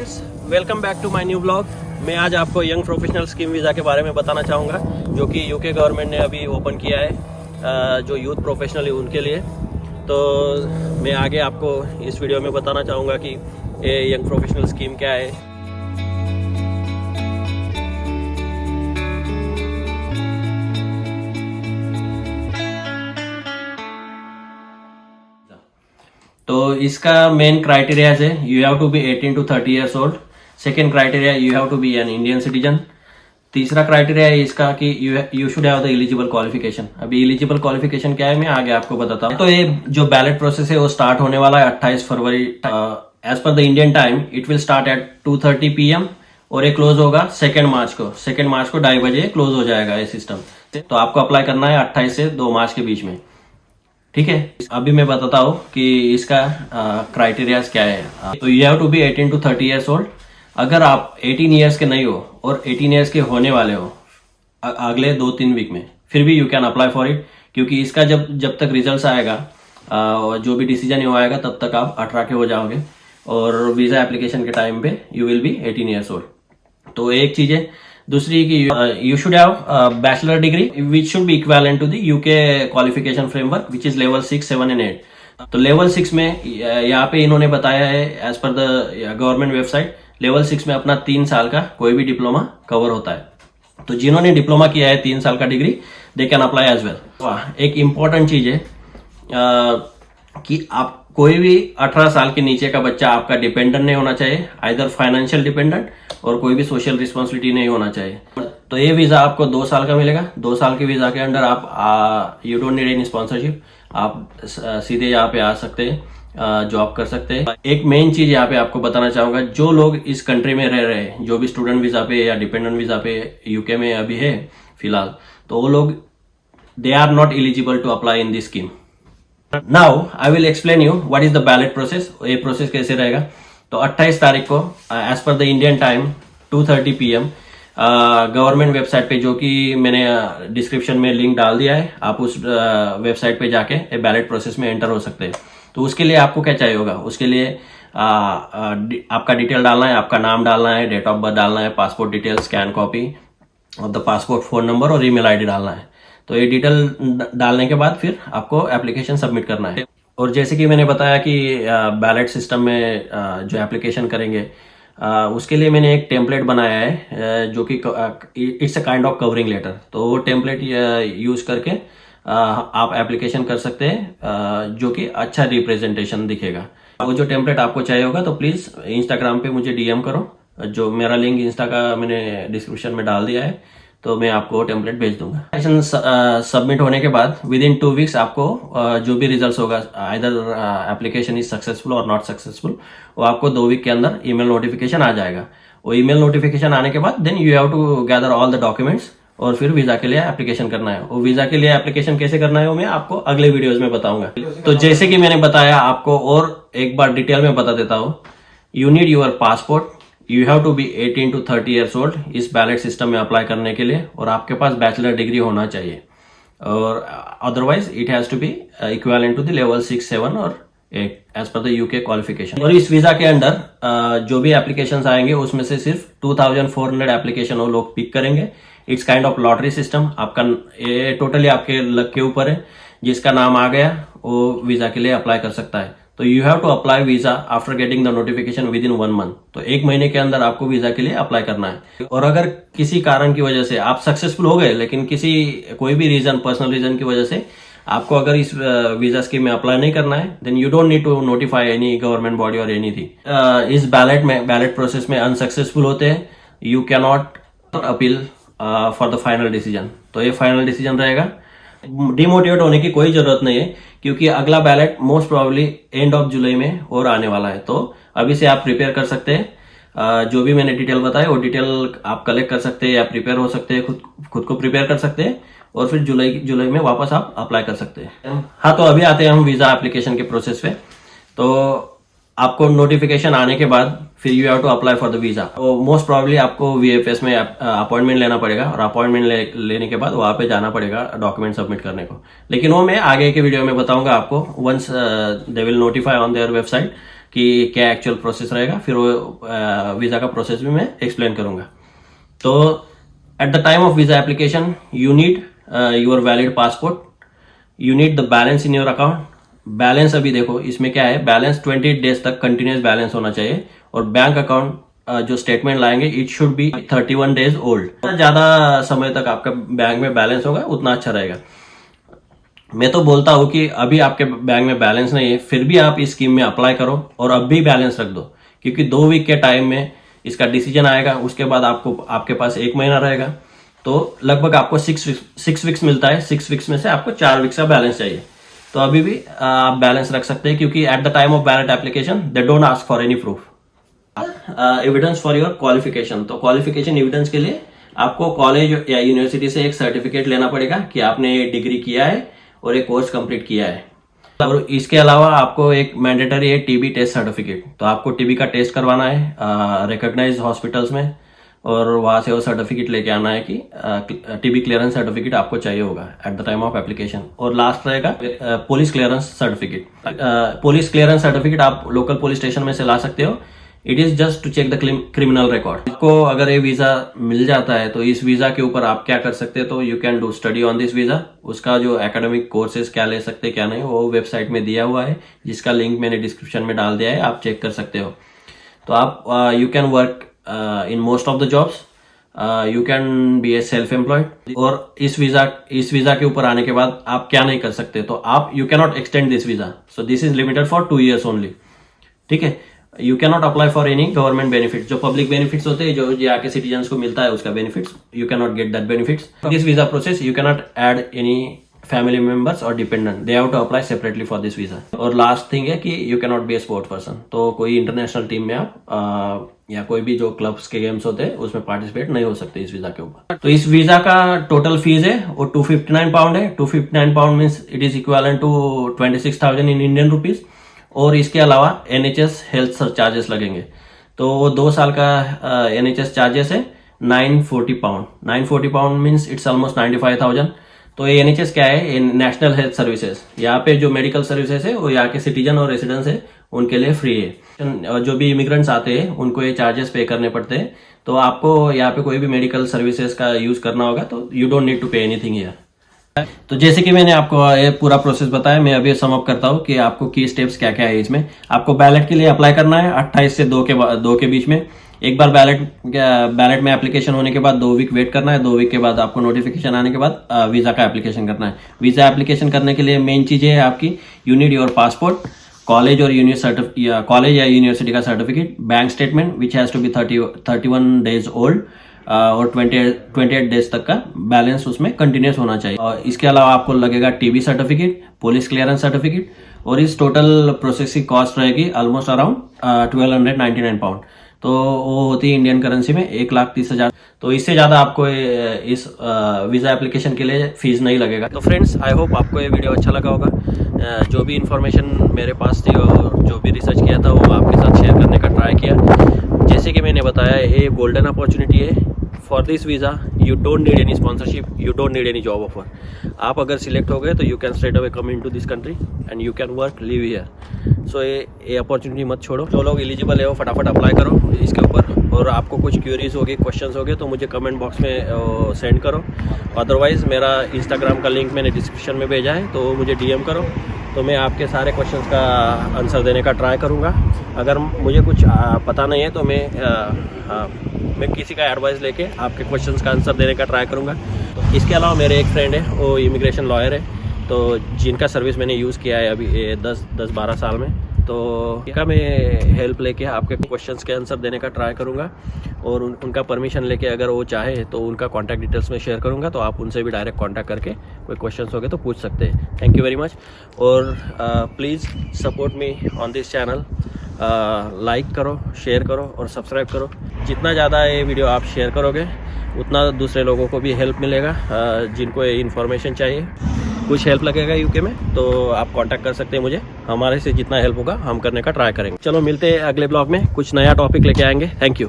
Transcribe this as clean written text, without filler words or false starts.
Friends, welcome back to my new blog. मैं आज आपको यंग प्रोफेशनल स्कीम वीज़ा के बारे में बताना चाहूँगा, जो कि यूके गवर्नमेंट ने अभी ओपन किया है जो यूथ प्रोफेशनल है उनके लिए। तो मैं आगे आपको इस वीडियो में बताना चाहूँगा कि ये यंग प्रोफेशनल स्कीम क्या है। तो इसका मेन क्राइटेरिया है you have to be 18 to 30 years old. Second criteria you have to be an Indian citizen. तीसरा क्राइटेरिया है इसका कि you should have the eligible qualification. अभी एलिजिबल क्वालिफिकेशन क्या है मैं आगे आपको बताता हूँ। तो ये जो बैलेट प्रोसेस है वो स्टार्ट होने वाला है 28 फरवरी। एज पर the Indian time it will start at 2:30 PM और ये क्लोज होगा 2 मार्च को। 2 मार्च को 2:30 बजे क्लोज हो जाएगा ये सिस्टम। तो आपको अप्लाई करना है 28 से 2 मार्च के बीच में, ठीक है। अभी मैं बताता हूँ कि इसका क्राइटेरियाज क्या है। तो you have to be 18 to 30 years old. अगर आप 18 ईयर्स के नहीं हो और 18 ईयर्स के होने वाले हो अगले 2-3 वीक में, फिर भी you can apply for it, क्योंकि इसका जब तक रिजल्ट आएगा जो भी डिसीजन हो आएगा तब तक आप 18 के हो जाओगे और वीजा एप्लीकेशन के टाइम पे you will be 18 years old. तो एक चीज है। दूसरी कि you should have bachelor degree which should be equivalent to the UK qualification framework which is level 6, 7 and 8। तो लेवल 6 में यहाँ पे इन्होंने बताया है as per the government website, level 6 में अपना 3 साल का कोई भी डिप्लोमा कवर होता है। तो जिन्होंने डिप्लोमा किया है 3 साल का degree, they can apply as well. एक इम्पॉर्टेंट चीज है कि आप कोई भी 18 साल के नीचे का बच्चा आपका डिपेंडेंट नहीं होना चाहिए, आइदर फाइनेंशियल डिपेंडेंट और कोई भी सोशल रिस्पॉन्सिबिलिटी नहीं होना चाहिए। तो ये वीजा आपको 2 साल का मिलेगा। 2 साल के वीजा के अंदर आप you don't need any sponsorship, आप सीधे यहाँ पे आ सकते हैं, जॉब कर सकते हैं। एक मेन चीज यहाँ पे आपको बताना चाहूंगा, जो लोग इस कंट्री में रह रहे हैं, जो भी स्टूडेंट वीजा पे या डिपेंडेंट वीजा पे यूके में अभी है फिलहाल, तो वो लोग they are not eligible to apply in this scheme. Now I will explain you what is the ballot process. ये प्रोसेस कैसे रहेगा। तो 28 तारीख को एज पर the Indian time 2:30 PM government website पे, जो कि मैंने डिस्क्रिप्शन में लिंक डाल दिया है, आप उस वेबसाइट पे जाके बैलेट प्रोसेस में एंटर हो सकते हैं। तो उसके लिए आपको क्या चाहिए होगा, उसके लिए आपका डिटेल डालना है, आपका नाम डालना है, डेट ऑफ बर्थ डालना है, passport detail, scan copy of the passport, phone number और ईमेल आईडी डालना है। तो ये डिटेल डालने के बाद फिर आपको एप्लीकेशन सबमिट करना है। और जैसे कि मैंने बताया कि बैलेट सिस्टम में जो एप्लीकेशन करेंगे उसके लिए मैंने एक टेम्पलेट बनाया है जो कि it's a kind of covering letter. तो वो टेम्पलेट यूज करके आप एप्लीकेशन कर सकते हैं, जो कि अच्छा रिप्रेजेंटेशन दिखेगा। वो जो टेम्पलेट आपको चाहिए होगा तो प्लीज इंस्टाग्राम पे मुझे DM करो, जो मेरा लिंक इंस्टा का मैंने डिस्क्रिप्शन में डाल दिया है, तो मैं आपको टेम्पलेट भेज दूंगा। सबमिट होने के बाद विद इन 2 वीक्स आपको जो भी रिजल्ट्स होगा, आइदर एप्लीकेशन इज सक्सेसफुल और नॉट सक्सेसफुल, वो आपको 2 वीक के अंदर ईमेल नोटिफिकेशन आ जाएगा। वो ईमेल नोटिफिकेशन आने के बाद then you have to gather all the documents और फिर वीजा के लिए एप्लीकेशन करना है। वो वीजा के लिए एप्लीकेशन कैसे करना है वो मैं आपको अगले वीडियोज में बताऊंगा। तो जैसे कि मैंने बताया, आपको और एक बार डिटेल में बता देता हूँ। You need your passport, you have to be 18 to 30 years old इस बैलेट सिस्टम में अप्लाई करने के लिए, और आपके पास बैचलर डिग्री होना चाहिए, और otherwise it has to be equivalent to the level 6, 7 और 8 as per the UK qualification. और इस वीजा के अंदर जो भी एप्लीकेशंस आएंगे उसमें से सिर्फ 2400 एप्लीकेशन वो लोग पिक करेंगे। It's kind of lottery system. आपका ये टोटली आपके लक के ऊपर है, जिसका नाम आ गया वो वीजा के लिए अप्लाई कर सकता है। तो you have to apply visa after getting the notification within 1 month. तो 1 महीने के अंदर आपको वीजा के लिए अप्लाई करना है। और अगर किसी कारण की वजह से आप सक्सेसफुल हो गए, लेकिन कोई भी रीजन, पर्सनल रीजन की वजह से आपको अगर इस वीजा स्कीम में अप्लाई नहीं करना है, then you don't need to notify any government body और एनीथिंग। इस बैलेट प्रोसेस में अनसक्सेसफुल होते हैं, you can not appeal for the final decision. तो ये फाइनल डिसीजन रहेगा। डिमोटिवेट होने की कोई जरूरत नहीं है, क्योंकि अगला ballot most probably end of July में और आने वाला है। तो अभी से आप प्रिपेयर कर सकते हैं। जो भी मैंने डिटेल बताया वो डिटेल आप कलेक्ट कर सकते हैं या प्रिपेयर हो सकते हैं, खुद को प्रिपेयर कर सकते हैं, और फिर जुलाई में वापस आप अप्लाई कर सकते हैं। हाँ, तो अभी आते हैं हम वीजा एप्लीकेशन के प्रोसेस पे। तो आपको नोटिफिकेशन आने के बाद फिर you have to apply for the visa. Most probably आपको वीएफएस में अपॉइंटमेंट लेना पड़ेगा और अपॉइंटमेंट लेने के बाद वहां पे जाना पड़ेगा डॉक्यूमेंट सबमिट करने को। लेकिन वो मैं आगे के वीडियो में बताऊंगा आपको, once they will notify on their website कि क्या एक्चुअल प्रोसेस रहेगा, फिर वो वीजा का प्रोसेस भी मैं एक्सप्लेन करूंगा। तो eight the time of visa application you need your valid passport, you need the balance in your account. Balance अभी देखो इसमें क्या है, बैलेंस 28 डेज तक कंटिन्यूस बैलेंस होना चाहिए और बैंक अकाउंट जो स्टेटमेंट लाएंगे it should be 31 days old. ज्यादा समय तक आपका बैंक में बैलेंस होगा उतना अच्छा रहेगा। मैं तो बोलता हूं कि अभी आपके बैंक में बैलेंस नहीं है फिर भी आप इस स्कीम में अप्लाई करो और अब भी बैलेंस रख दो, क्योंकि 2 वीक के टाइम में इसका डिसीजन आएगा, उसके बाद आपको आपके पास 1 महीना रहेगा, तो लगभग आपको 6 वीक्स मिलता है। 6 वीक्स में से आपको 4 वीक्स का बैलेंस चाहिए, तो अभी भी आप बैलेंस रख सकते हैं, क्योंकि eight the time of ballot application they don't ask for any proof. Evidence for your qualification, तो क्वालिफिकेशन एविडेंस के लिए आपको कॉलेज या यूनिवर्सिटी से एक सर्टिफिकेट लेना पड़ेगा कि आपने डिग्री किया है और एक कोर्स कंप्लीट किया है। और इसके अलावा आपको एक मैंडेटरी है टीबी टेस्ट सर्टिफिकेट, तो आपको टीबी का टेस्ट करवाना है रिकॉग्नाइज्ड हॉस्पिटल्स में और वहां से वो सर्टिफिकेट लेके आना है कि टीबी क्लियरेंस सर्टिफिकेट आपको चाहिए होगा at the time of application. और लास्ट रहेगा police clearance certificate. Police clearance certificate आप लोकल पुलिस स्टेशन में से ला सकते हो। It is just to check the criminal record. आपको अगर ये वीजा मिल जाता है तो इस वीजा के ऊपर आप क्या कर सकते हैं, तो you can do study on this visa. उसका जो एकेडमिक कोर्सेज क्या ले सकते हैं क्या नहीं वो वेबसाइट में दिया हुआ है, जिसका लिंक मैंने डिस्क्रिप्शन में डाल दिया है, आप चेक कर सकते हो। तो आप you can work in most of the jobs, you can be A self employed. और इस वीजा के ऊपर आने के बाद आप क्या नहीं कर सकते, तो आप you can not extend this visa, so this is limited for 2 years only. ठीक है, you can not apply for any government benefit. जो पब्लिक बेनिफिट्स होते हैं जो यहाँ के सिटीजन्स को मिलता है उसका benefits, you can not get that benefits. This visa process you can not add any family members और dependent, they have to apply separately for this visa. और लास्ट थिंग है कि you can not be a sport person, तो कोई international team में आप या कोई भी जो क्लब्स के गेम्स होते हैं उसमें पार्टिसिपेट नहीं हो सकते इस वीजा के ऊपर। तो इस वीजा का टोटल फीस है वो 259 पाउंड है। 259 pound means it is equal to 26,000 in Indian rupees. और इसके अलावा NHS हेल्थ चार्जेस लगेंगे, तो वो 2 साल का NHS चार्जेस है 940 pound. 940 pound means it's almost 95,000। तो ये NHS क्या है, नेशनल हेल्थ सर्विसेज। यहाँ पे जो मेडिकल सर्विसेज है वो यहाँ के सिटीजन और रेसिडेंट्स है उनके लिए फ्री है। जो भी इमिग्रेंट्स आते हैं उनको ये चार्जेस पे करने पड़ते हैं। तो आपको यहाँ पे कोई भी मेडिकल सर्विसेज का यूज करना होगा तो you don't need to pay anything here. तो जैसे कि मैंने आपको ये पूरा प्रोसेस बताया, मैं अभी सम अप करता हूँ कि आपको की स्टेप्स क्या क्या है इसमें। आपको बैलेट के लिए अप्लाई करना है 28 से 2 के बीच में। एक बार बैलेट में एप्लीकेशन होने के बाद 2 वीक वेट करना है। 2 वीक के बाद आपको नोटिफिकेशन आने के बाद वीजा का एप्लीकेशन करना है। वीजा एप्लीकेशन करने के लिए मेन चीजें है आपकी, you need your passport, college और कॉलेज या यूनिवर्सिटी का certificate, bank statement which has to be 31 days old और 28 डेज तक का बैलेंस उसमें कंटिन्यूस होना चाहिए। और इसके अलावा आपको लगेगा TB certificate, police clearance certificate, और इस टोटल प्रोसेस की कॉस्ट रहेगी ऑलमोस्ट अराउंड 1299 पाउंड। तो वो होती है इंडियन करेंसी में 1,30,000। तो इससे ज्यादा आपको इस वीजा एप्लीकेशन के लिए फीस नहीं लगेगा। तो फ्रेंड्स, आई होप आपको ये वीडियो अच्छा लगा होगा। जो भी इंफॉर्मेशन मेरे पास थी और जो भी रिसर्च किया था वो आपके साथ शेयर करने का ट्राई किया। जैसे कि मैंने बताया, ये गोल्डन अपॉर्चुनिटी है for this visa. You don't need any sponsorship, you don't need any job offer. आप अगर सिलेक्ट हो गए तो you can straight away come into this country and you can work, live here. So ये opportunity मत छोड़ो। जो लोग एलिजिबल है वो फटाफट अप्लाई करो इसके ऊपर। और आपको कुछ क्यूरीज होगी, क्वेश्चंस होंगे तो मुझे कमेंट बॉक्स में सेंड करो। अदरवाइज मेरा इंस्टाग्राम का लिंक मैंने डिस्क्रिप्शन में भेजा है, तो मुझे DM करो, तो मैं आपके सारे क्वेश्चंस का आंसर देने का ट्राई करूँगा। अगर मुझे कुछ पता नहीं है तो मैं किसी का एडवाइस लेके आपके क्वेश्चंस का आंसर देने का ट्राई करूँगा। तो इसके अलावा मेरे एक फ्रेंड है, वो इमिग्रेशन लॉयर है, तो जिनका सर्विस मैंने यूज़ किया है अभी 10-12 साल में। तो इनका मैं हेल्प लेके आपके क्वेश्चंस के आंसर देने का ट्राई करूँगा। और उनका परमिशन लेके अगर वो चाहे तो उनका कॉन्टैक्ट डिटेल्स में शेयर करूँगा, तो आप उनसे भी डायरेक्ट कॉन्टैक्ट करके कोई क्वेश्चंस हो गए तो पूछ सकते हैं। Thank you very much. और please support me on this channel. Like करो, शेयर करो और सब्सक्राइब करो। जितना ज़्यादा ये वीडियो आप शेयर करोगे उतना दूसरे लोगों को भी हेल्प मिलेगा जिनको ये इन्फॉर्मेशन चाहिए। कुछ हेल्प लगेगा यूके में तो आप कांटेक्ट कर सकते हैं मुझे, हमारे से जितना हेल्प होगा हम करने का ट्राई करेंगे। चलो मिलते हैं अगले ब्लॉग में, कुछ नया टॉपिक लेके आएंगे। Thank you.